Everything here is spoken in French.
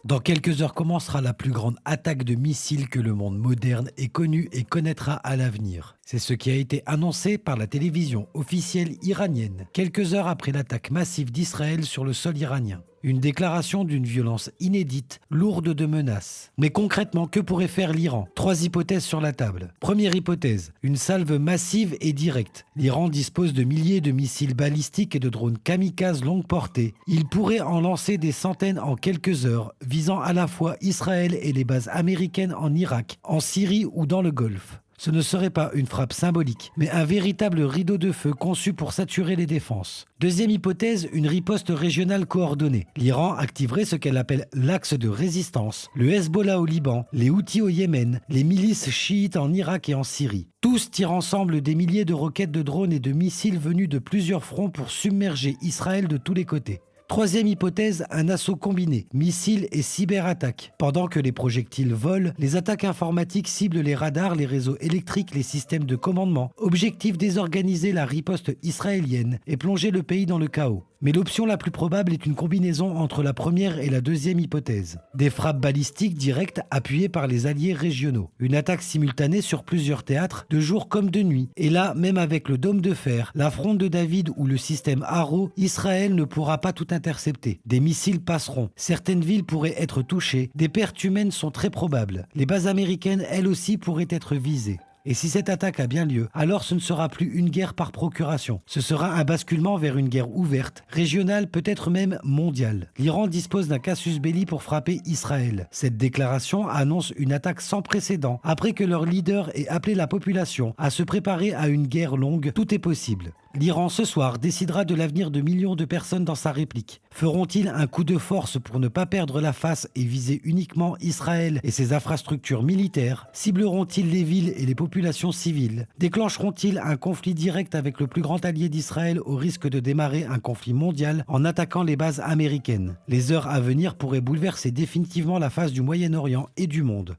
Dans quelques heures commencera la plus grande attaque de missiles que le monde moderne ait connue et connaîtra à l'avenir. C'est ce qui a été annoncé par la télévision officielle iranienne, quelques heures après l'attaque massive d'Israël sur le sol iranien. Une déclaration d'une violence inédite, lourde de menaces. Mais concrètement, que pourrait faire l'Iran? Trois hypothèses sur la table. Première hypothèse, une salve massive et directe. L'Iran dispose de milliers de missiles balistiques et de drones kamikazes longue portée. Il pourrait en lancer des centaines en quelques heures, visant à la fois Israël et les bases américaines en Irak, en Syrie ou dans le Golfe. Ce ne serait pas une frappe symbolique, mais un véritable rideau de feu conçu pour saturer les défenses. Deuxième hypothèse, une riposte régionale coordonnée. L'Iran activerait ce qu'elle appelle l'axe de résistance, le Hezbollah au Liban, les Houthis au Yémen, les milices chiites en Irak et en Syrie. Tous tirent ensemble des milliers de roquettes de drones et de missiles venus de plusieurs fronts pour submerger Israël de tous les côtés. Troisième hypothèse, un assaut combiné, missiles et cyberattaques. Pendant que les projectiles volent, les attaques informatiques ciblent les radars, les réseaux électriques, les systèmes de commandement. Objectif désorganiser la riposte israélienne et plonger le pays dans le chaos. Mais l'option la plus probable est une combinaison entre la première et la deuxième hypothèse. Des frappes balistiques directes appuyées par les alliés régionaux. Une attaque simultanée sur plusieurs théâtres, de jour comme de nuit. Et là, même avec le dôme de fer, la fronde de David ou le système Arrow, Israël ne pourra pas tout intercepter. Des missiles passeront. Certaines villes pourraient être touchées. Des pertes humaines sont très probables. Les bases américaines, elles aussi, pourraient être visées. Et si cette attaque a bien lieu, alors ce ne sera plus une guerre par procuration. Ce sera un basculement vers une guerre ouverte, régionale, peut-être même mondiale. L'Iran dispose d'un casus belli pour frapper Israël. Cette déclaration annonce une attaque sans précédent. Après que leur leader ait appelé la population à se préparer à une guerre longue, tout est possible. L'Iran ce soir décidera de l'avenir de millions de personnes dans sa réplique. Feront-ils un coup de force pour ne pas perdre la face et viser uniquement Israël et ses infrastructures militaires? Cibleront-ils les villes et les populations civiles? Déclencheront-ils un conflit direct avec le plus grand allié d'Israël au risque de démarrer un conflit mondial en attaquant les bases américaines? Les heures à venir pourraient bouleverser définitivement la face du Moyen-Orient et du monde.